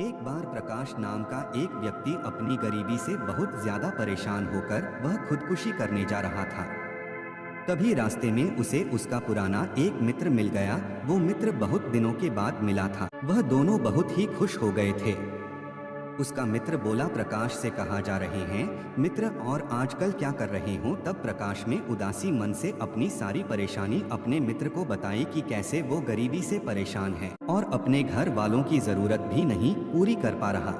एक बार प्रकाश नाम का एक व्यक्ति अपनी गरीबी से बहुत ज्यादा परेशान होकर वह खुदकुशी करने जा रहा था। तभी रास्ते में उसे उसका पुराना एक मित्र मिल गया। वो मित्र बहुत दिनों के बाद मिला था। वह दोनों बहुत ही खुश हो गए थे। उसका मित्र बोला, प्रकाश से कहा जा रहे हैं मित्र, और आजकल क्या कर रहे हो? तब प्रकाश में उदासी मन से अपनी सारी परेशानी अपने मित्र को बताई कि कैसे वो गरीबी से परेशान है और अपने घर वालों की जरूरत भी नहीं पूरी कर पा रहा।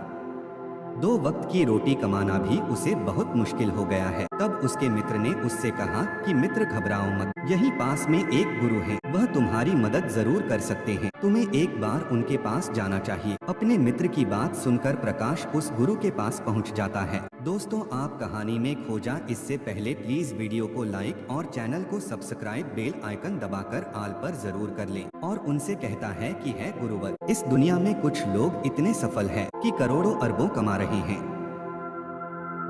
2 वक्त की रोटी कमाना भी उसे बहुत मुश्किल हो गया है। तब उसके मित्र ने उससे कहा कि मित्र, घबराओ मत, यहीं पास में एक गुरु हैं, वह तुम्हारी मदद जरूर कर सकते हैं, तुम्हें एक बार उनके पास जाना चाहिए। अपने मित्र की बात सुनकर प्रकाश उस गुरु के पास पहुंच जाता है। दोस्तों, आप कहानी में खोजा इससे पहले प्लीज वीडियो को लाइक और चैनल को सब्सक्राइब, बेल आइकन दबाकर ऑल पर जरूर कर लें। और उनसे कहता है कि है गुरुवर, इस दुनिया में कुछ लोग इतने सफल हैं कि करोड़ों अरबों कमा रहे हैं,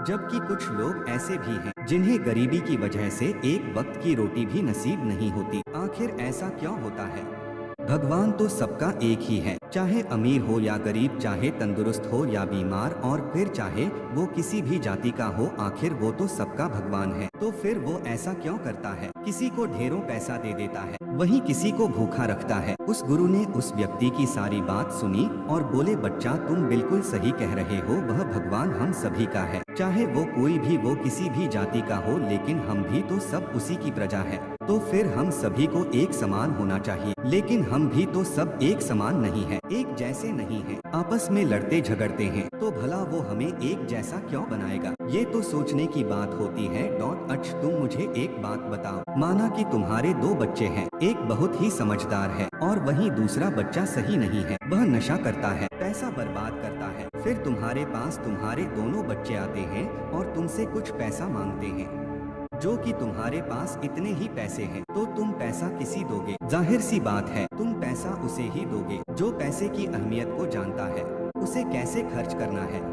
जबकि कुछ लोग ऐसे भी हैं जिन्हें गरीबी की वजह से एक वक्त की रोटी भी नसीब नहीं होती। आखिर ऐसा क्यों होता है? भगवान तो सबका एक ही है, चाहे अमीर हो या गरीब, चाहे तंदुरुस्त हो या बीमार, और फिर चाहे वो किसी भी जाति का हो, आखिर वो तो सबका भगवान है। तो फिर वो ऐसा क्यों करता है? किसी को ढेरों पैसा दे देता है, वहीं किसी को भूखा रखता है। उस गुरु ने उस व्यक्ति की सारी बात सुनी और बोले, बच्चा, तुम बिल्कुल सही कह रहे हो, वह भगवान हम सभी का है, चाहे वो कोई भी, वो किसी भी जाति का हो, लेकिन हम भी तो सब उसी की प्रजा है। तो फिर हम सभी को एक समान होना चाहिए, लेकिन हम भी तो सब एक समान नहीं है, एक जैसे नहीं है, आपस में लड़ते झगड़ते हैं, तो भला वो हमें एक जैसा क्यों बनाएगा? ये तो सोचने की बात होती है। तुम मुझे एक बात बताओ, माना कि तुम्हारे 2 बच्चे हैं, एक बहुत ही समझदार है और वहीं दूसरा बच्चा सही नहीं है, वह नशा करता है, पैसा बर्बाद करता है। फिर तुम्हारे पास तुम्हारे दोनों बच्चे आते हैं और तुमसे कुछ पैसा मांगते हैं, जो कि तुम्हारे पास इतने ही पैसे हैं, तो तुम पैसा किसी दोगे? जाहिर सी बात है, तुम पैसा उसे ही दोगे जो पैसे की अहमियत को जानता है, उसे कैसे खर्च करना है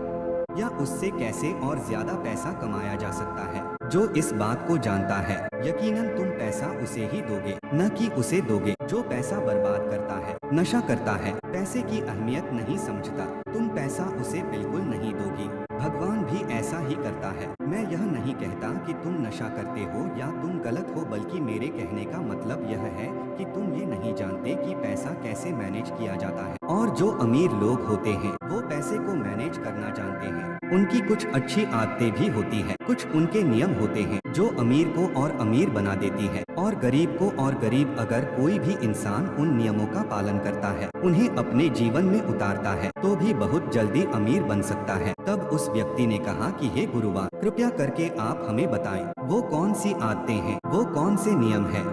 या उससे कैसे और ज्यादा पैसा कमाया जा सकता है, जो इस बात को जानता है। यकीनन तुम पैसा उसे ही दोगे, न कि उसे दोगे जो पैसा बर्बाद करता है, नशा करता है, पैसे की अहमियत नहीं समझता। तुम पैसा उसे बिल्कुल नहीं दोगी। भगवान भी ऐसा ही करता है। मैं यह नहीं कहता कि तुम नशा करते हो या तुम गलत हो, बल्कि मेरे कहने का मतलब यह है कि तुम ये नहीं जानते कि पैसा कैसे मैनेज किया जाता है। और जो अमीर लोग होते हैं वो पैसे को मैनेज करना जानते हैं। उनकी कुछ अच्छी आदतें भी होती है, कुछ उनके नियम होते हैं जो अमीर को और अमीर बना देती है, और गरीब को और गरीब। अगर कोई भी इंसान उन नियमों का पालन करता है, उन्हें अपने जीवन में उतारता है, तो भी बहुत जल्दी अमीर बन सकता है। तब उस व्यक्ति ने कहा कि हे गुरुवार, कृपया करके आप हमें बताएं, वो कौन सी आदतें हैं, वो कौन से नियम हैं,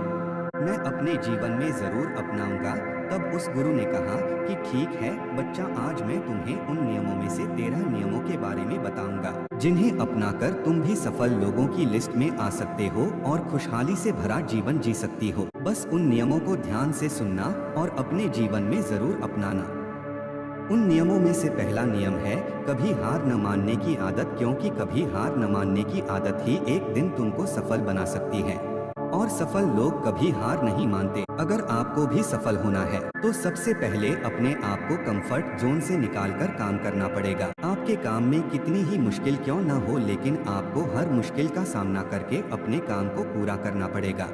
मैं अपने जीवन में जरूर अपनाऊंगा। तब उस गुरु ने कहा कि ठीक है बच्चा, आज मैं तुम्हें उन नियमों में से 13 नियमों के बारे में बताऊंगा, जिन्हें अपनाकर तुम भी सफल लोगों की लिस्ट में आ सकते हो और खुशहाली से भरा जीवन जी सकती हो। बस उन नियमों को ध्यान से सुनना और अपने जीवन में जरूर अपनाना। उन नियमों में से पहला नियम है कभी हार न मानने की आदत, क्योंकि कभी हार न मानने की आदत ही एक दिन तुमको सफल बना सकती है, और सफल लोग कभी हार नहीं मानते। अगर आपको भी सफल होना है तो सबसे पहले अपने आप को कंफर्ट जोन से निकालकर काम करना पड़ेगा। आपके काम में कितनी ही मुश्किल क्यों न हो, लेकिन आपको हर मुश्किल का सामना करके अपने काम को पूरा करना पड़ेगा।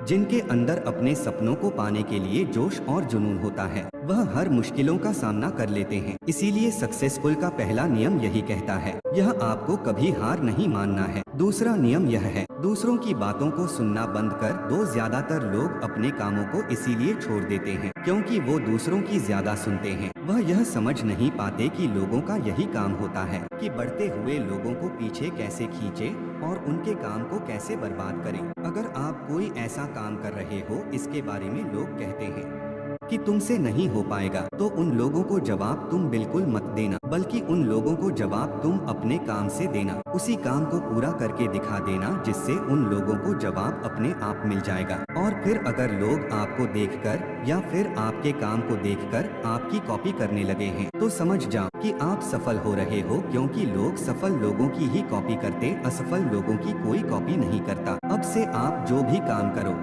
जिनके अंदर अपने सपनों को पाने के लिए जोश और जुनून होता है, वह हर मुश्किलों का सामना कर लेते हैं। इसीलिए सक्सेसफुल का पहला नियम यही कहता है, यह आपको कभी हार नहीं मानना है। दूसरा नियम यह है, दूसरों की बातों को सुनना बंद कर दो। ज्यादातर लोग अपने कामों को इसीलिए छोड़ देते हैं क्योंकि वो दूसरों की ज्यादा सुनते हैं। वह यह समझ नहीं पाते कि लोगों का यही काम होता है कि बढ़ते हुए लोगों को पीछे कैसे खींचे और उनके काम को कैसे बर्बाद करें। अगर आप कोई ऐसा काम कर रहे हो, इसके बारे में लोग कहते हैं कि तुमसे नहीं हो पाएगा, तो उन लोगों को जवाब तुम बिल्कुल मत देना, बल्कि उन लोगों को जवाब तुम अपने काम से देना। उसी काम को पूरा करके दिखा देना, जिससे उन लोगों को जवाब अपने आप मिल जाएगा। और फिर अगर लोग आपको देखकर या फिर आपके काम को देखकर आपकी कॉपी करने लगे हैं, तो समझ जाओ कि आप सफल हो रहे हो, क्योंकि लोग सफल लोगों की ही कॉपी करते, असफल लोगों की कोई कॉपी नहीं करता। अब से आप जो भी काम करो,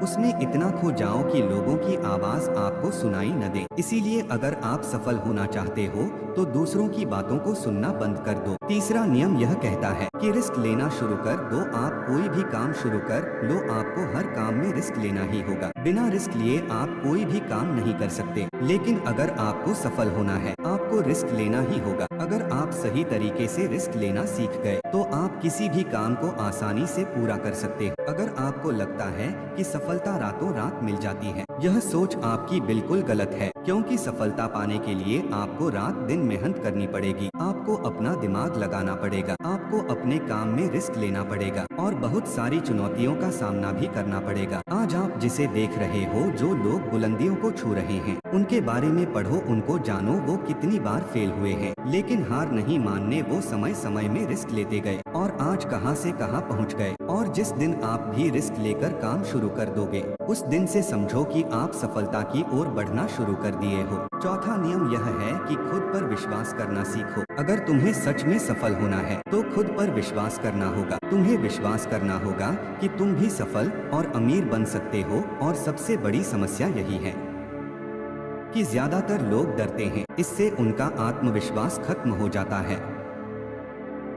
उसमें इतना खो जाओ कि लोगों की आवाज आपको सुनाई न दे। इसीलिए अगर आप सफल होना चाहते हो तो दूसरों की बातों को सुनना बंद कर दो। तीसरा नियम यह कहता है कि रिस्क लेना शुरू कर दो। आप कोई भी काम शुरू कर लो, आपको हर काम में रिस्क लेना ही होगा। बिना रिस्क लिए आप कोई भी काम नहीं कर सकते। लेकिन अगर आपको सफल होना है, आपको रिस्क लेना ही होगा। अगर आप सही तरीके से रिस्क लेना सीख गए तो आप किसी भी काम को आसानी से पूरा कर सकते हो। अगर आपको लगता है कि सफलता रातों रात मिल जाती है, यह सोच आपकी बिल्कुल गलत है, क्योंकि सफलता पाने के लिए आपको रात दिन मेहनत करनी पड़ेगी। आपको अपना दिमाग लगाना पड़ेगा, आपको अपने काम में रिस्क लेना पड़ेगा और बहुत सारी चुनौतियों का सामना भी करना पड़ेगा। आज आप जिसे देख रहे हो, जो लोग बुलंदियों को छू रहे हैं, उनके बारे में पढ़ो, उनको जानो वो कितनी बार फेल हुए हैं, लेकिन हार नहीं मानने वो समय समय में रिस्क लेते गए और आज कहां से कहां पहुंच गए। और जिस दिन आप भी रिस्क लेकर काम शुरू कर दोगे, उस दिन से समझो कि आप सफलता की ओर बढ़ना शुरू कर दिए हो। चौथा नियम यह है कि खुद पर विश्वास करना सीखो। अगर तुम्हें सच में सफल होना है तो खुद पर विश्वास करना होगा। तुम्हें विश्वास करना होगा कि तुम भी सफल और अमीर बन सकते हो। और सबसे बड़ी समस्या यही है कि ज्यादातर लोग डरते हैं, इससे उनका आत्मविश्वास खत्म हो जाता है।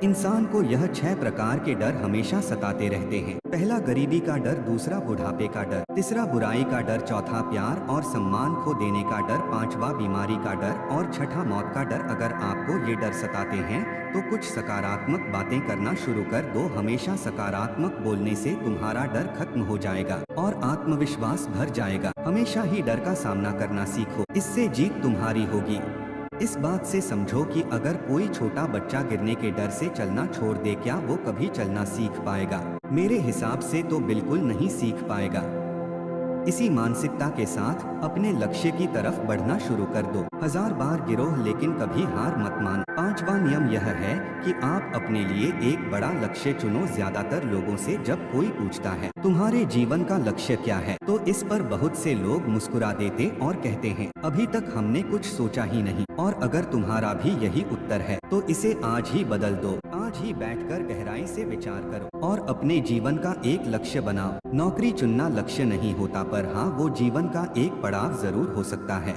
इंसान को यह 6 प्रकार के डर हमेशा सताते रहते हैं। पहला गरीबी का डर, दूसरा बुढ़ापे का डर, तीसरा बुराई का डर, चौथा प्यार और सम्मान खो देने का डर, पांचवा बीमारी का डर और छठा मौत का डर। अगर आपको ये डर सताते हैं तो कुछ सकारात्मक बातें करना शुरू कर दो। हमेशा सकारात्मक बोलने से तुम्हारा डर खत्म हो जाएगा और आत्मविश्वास भर जाएगा। हमेशा ही डर का सामना करना सीखो, इससे जीत तुम्हारी होगी। इस बात से समझो कि अगर कोई छोटा बच्चा गिरने के डर से चलना छोड़ दे, क्या वो कभी चलना सीख पाएगा? मेरे हिसाब से तो बिल्कुल नहीं सीख पाएगा। इसी मानसिकता के साथ अपने लक्ष्य की तरफ बढ़ना शुरू कर दो। 1000 बार गिरो लेकिन कभी हार मत मानो। पांचवा नियम यह है कि आप अपने लिए एक बड़ा लक्ष्य चुनो। ज्यादातर लोगों से जब कोई पूछता है तुम्हारे जीवन का लक्ष्य क्या है, तो इस पर बहुत से लोग मुस्कुरा देते और कहते हैं अभी तक हमने कुछ सोचा ही नहीं। और अगर तुम्हारा भी यही उत्तर है तो इसे आज ही बदल दो। आज ही बैठकर गहराई से विचार करो और अपने जीवन का एक लक्ष्य बनाओ। नौकरी चुनना लक्ष्य नहीं होता, पर हाँ, वो जीवन का एक पड़ाव जरूर हो सकता है।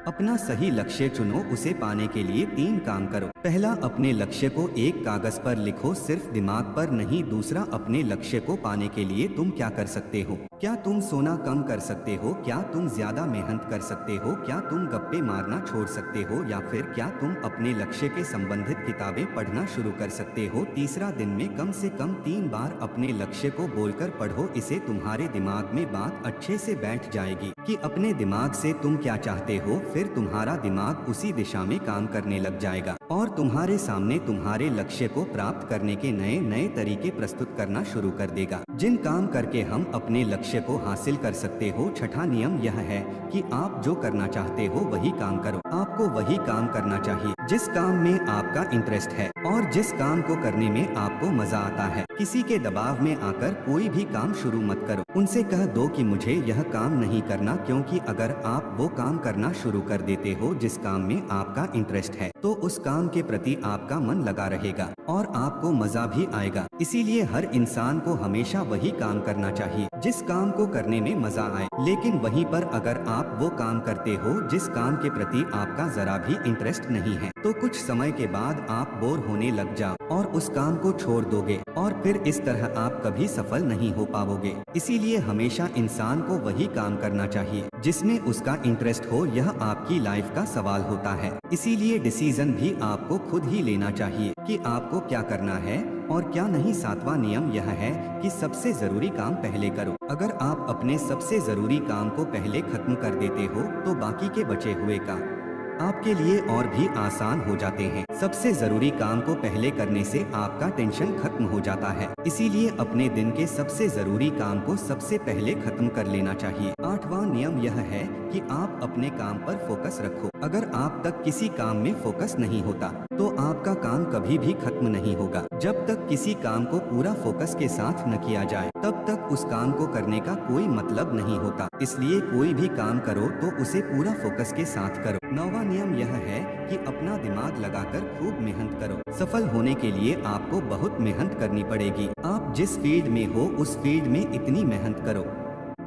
अपना सही लक्ष्य चुनो। उसे पाने के लिए 3 काम करो। पहला, अपने लक्ष्य को एक कागज पर लिखो, सिर्फ दिमाग पर नहीं। दूसरा, अपने लक्ष्य को पाने के लिए तुम क्या कर सकते हो? क्या तुम सोना कम कर सकते हो? क्या तुम ज्यादा मेहनत कर सकते हो? क्या तुम गप्पे मारना छोड़ सकते हो? या फिर क्या तुम अपने लक्ष्य के संबंधित किताबें पढ़ना शुरू कर सकते हो? तीसरा, दिन में कम से कम 3 बार अपने लक्ष्य को बोलकर पढ़ो। इससे तुम्हारे दिमाग में बात अच्छे से बैठ जाएगी कि अपने दिमाग से तुम क्या चाहते हो। फिर तुम्हारा दिमाग उसी दिशा में काम करने लग जाएगा और तुम्हारे सामने तुम्हारे लक्ष्य को प्राप्त करने के नए नए तरीके प्रस्तुत करना शुरू कर देगा, जिन काम करके हम अपने लक्ष्य को हासिल कर सकते हो। छठा नियम यह है कि आप जो करना चाहते हो वही काम करो। आपको वही काम करना चाहिए जिस काम में आपका इंटरेस्ट है और जिस काम को करने में आपको मजा आता है। किसी के दबाव में आकर कोई भी काम शुरू मत करो। उनसे कह दो कि मुझे यह काम नहीं करना, क्योंकि अगर आप वो काम करना शुरू कर देते हो जिस काम में आपका इंटरेस्ट है, तो उस काम के प्रति आपका मन लगा रहेगा और आपको मजा भी आएगा। इसीलिए हर इंसान को हमेशा वही काम करना चाहिए जिस काम को करने में मजा आए। लेकिन वहीं पर अगर आप वो काम करते हो जिस काम के प्रति आपका जरा भी इंटरेस्ट नहीं है, तो कुछ समय के बाद आप बोर होने लग जाओ और उस काम को छोड़ दोगे और फिर इस तरह आप कभी सफल नहीं हो पाओगे। इसीलिए हमेशा इंसान को वही काम करना चाहिए जिसमें उसका इंटरेस्ट हो। यह आपकी लाइफ का सवाल होता है। इसीलिए डिसीजन भी आपको खुद ही लेना चाहिए कि आपको क्या करना है और क्या नहीं। 7वां नियम यह है कि सबसे जरूरी काम पहले करो। अगर आप अपने सबसे जरूरी काम को पहले खत्म कर देते हो तो बाकी के बचे हुए काम आपके लिए और भी आसान हो जाते हैं। सबसे जरूरी काम को पहले करने से आपका टेंशन खत्म हो जाता है। इसीलिए अपने दिन के सबसे जरूरी काम को सबसे पहले खत्म कर लेना चाहिए। 8वां नियम यह है कि आप अपने काम पर फोकस रखो। अगर आप तक किसी काम में फोकस नहीं होता तो आपका काम कभी भी खत्म नहीं होगा। जब तक किसी काम को पूरा फोकस के साथ न किया जाए तब तक उस काम को करने का कोई मतलब नहीं होता। इसलिए कोई भी काम करो तो उसे पूरा फोकस के साथ करो। 9वां नियम यह है कि अपना दिमाग लगाकर खूब मेहनत करो। सफल होने के लिए आपको बहुत मेहनत करनी पड़ेगी। आप जिस फील्ड में हो उस फील्ड में इतनी मेहनत करो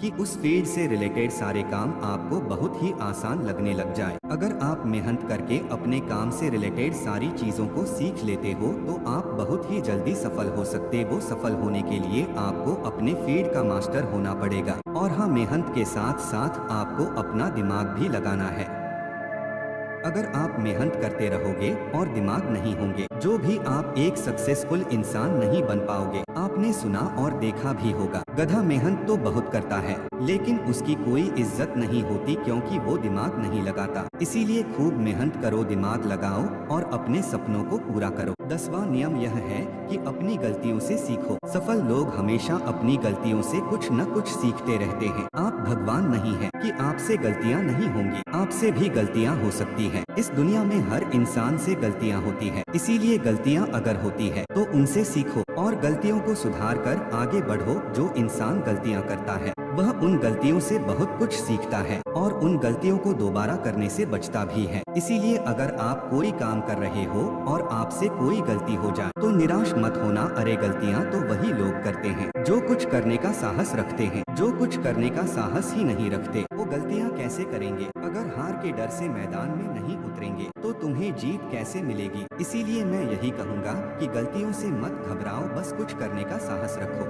कि उस फील्ड से रिलेटेड सारे काम आपको बहुत ही आसान लगने लग जाए। अगर आप मेहनत करके अपने काम से रिलेटेड सारी चीजों को सीख लेते हो तो आप बहुत ही जल्दी सफल हो सकते हो। सफल होने के लिए आपको अपने फील्ड का मास्टर होना पड़ेगा और हाँ, मेहनत के साथ साथ आपको अपना दिमाग भी लगाना है। अगर आप मेहनत करते रहोगे और दिमाग नहीं होंगे, जो भी आप एक सक्सेसफुल इंसान नहीं बन पाओगे। आपने सुना और देखा भी होगा, गधा मेहनत तो बहुत करता है लेकिन उसकी कोई इज्जत नहीं होती क्योंकि वो दिमाग नहीं लगाता। इसीलिए खूब मेहनत करो, दिमाग लगाओ और अपने सपनों को पूरा करो। 10वां नियम यह है कि अपनी गलतियों से सीखो। सफल लोग हमेशा अपनी गलतियों से कुछ न कुछ सीखते रहते हैं। आप भगवान नहीं हैं कि आपसे गलतियां नहीं होंगी, आपसे भी गलतियां हो सकती हैं। इस दुनिया में हर इंसान से गलतियां होती हैं, इसीलिए गलतियां अगर होती है तो उनसे सीखो और गलतियों को सुधार कर आगे बढ़ो। जो इंसान गलतियां करता है वह उन गलतियों से बहुत कुछ सीखता है और उन गलतियों को दोबारा करने से बचता भी है। इसीलिए अगर आप कोई काम कर रहे हो और आपसे कोई गलती हो जाए तो निराश मत होना। अरे गलतियां तो वही लोग करते हैं जो कुछ करने का साहस रखते हैं। जो कुछ करने का साहस ही नहीं रखते वो गलतियां कैसे करेंगे? अगर हार के डर से मैदान में नहीं उतरेंगे तो तुम्हें जीत कैसे मिलेगी? इसीलिए मैं यही कहूँगा कि गलतियों से मत घबराओ, बस कुछ करने का साहस रखो।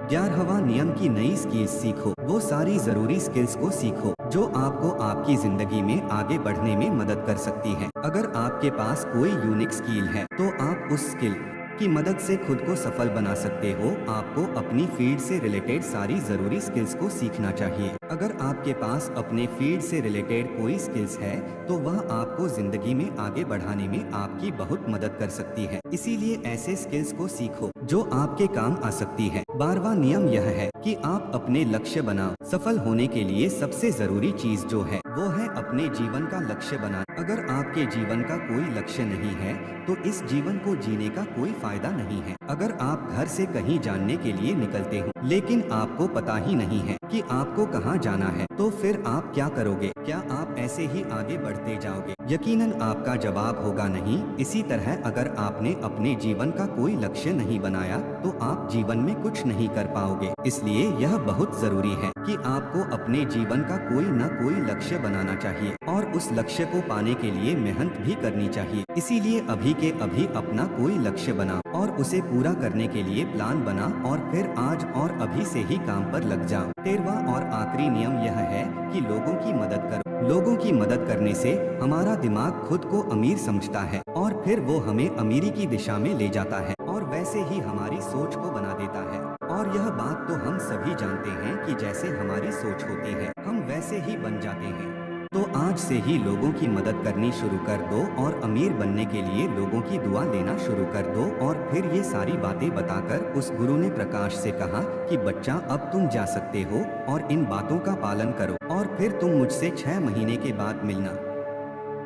11वां नियम की नई स्किल्स सीखो। वो सारी जरूरी स्किल्स को सीखो जो आपको आपकी जिंदगी में आगे बढ़ने में मदद कर सकती है। अगर आपके पास कोई यूनिक स्किल है तो आप उस स्किल की मदद से खुद को सफल बना सकते हो। आपको अपनी फील्ड से रिलेटेड सारी जरूरी स्किल्स को सीखना चाहिए। अगर आपके पास अपने फील्ड से रिलेटेड कोई स्किल्स है तो वह आपको जिंदगी में आगे बढ़ाने में आपकी बहुत मदद कर सकती है। इसीलिए ऐसे स्किल्स को सीखो जो आपके काम आ सकती है। 12वां नियम यह है कि आप अपने लक्ष्य बनाओ। सफल होने के लिए सबसे जरूरी चीज जो है वो है अपने जीवन का लक्ष्य बनाना। अगर आपके जीवन का कोई लक्ष्य नहीं है तो इस जीवन को जीने का कोई फायदा नहीं है। अगर आप घर से कहीं जानने के लिए निकलते हो लेकिन आपको पता ही नहीं है कि आपको कहाँ जाना है तो फिर आप क्या करोगे? क्या आप ऐसे ही आगे बढ़ते जाओगे? यकीनन आपका जवाब होगा नहीं। इसी तरह अगर आपने अपने जीवन का कोई लक्ष्य नहीं बनाया तो आप जीवन में कुछ नहीं कर पाओगे। इसलिए यह बहुत जरूरी है कि आपको अपने जीवन का कोई न कोई लक्ष्य बनाना चाहिए और उस लक्ष्य को पाने के लिए मेहनत भी करनी चाहिए। इसीलिए अभी के अभी अपना कोई लक्ष्य बना और उसे पूरा करने के लिए प्लान बना और फिर आज और अभी से ही काम पर लग जाओ। 13वां और आखिरी नियम यह है कि लोगों की मदद करो। लोगों की मदद करने से हमारा दिमाग खुद को अमीर समझता है और फिर वो हमें अमीरी की दिशा में ले जाता है और वैसे ही हमारी सोच को बना देता है। और यह बात तो हम सभी जानते हैं कि जैसे हमारी सोच होती है हम वैसे ही बन जाते हैं। तो आज से ही लोगों की मदद करनी शुरू कर दो और अमीर बनने के लिए लोगों की दुआ लेना शुरू कर दो। और फिर ये सारी बातें बताकर उस गुरु ने प्रकाश से कहा कि बच्चा अब तुम जा सकते हो और इन बातों का पालन करो और फिर तुम मुझसे 6 महीने के बाद मिलना।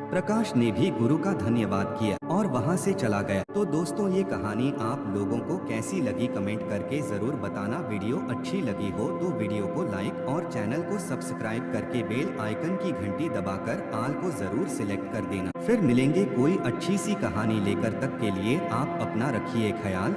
प्रकाश ने भी गुरु का धन्यवाद किया और वहां से चला गया। तो दोस्तों, ये कहानी आप लोगों को कैसी लगी कमेंट करके जरूर बताना। वीडियो अच्छी लगी हो तो वीडियो को लाइक और चैनल को सब्सक्राइब करके बेल आइकन की घंटी दबाकर ऑल को जरूर सिलेक्ट कर देना। फिर मिलेंगे कोई अच्छी सी कहानी लेकर, तक के लिए आप अपना रखिए ख्याल।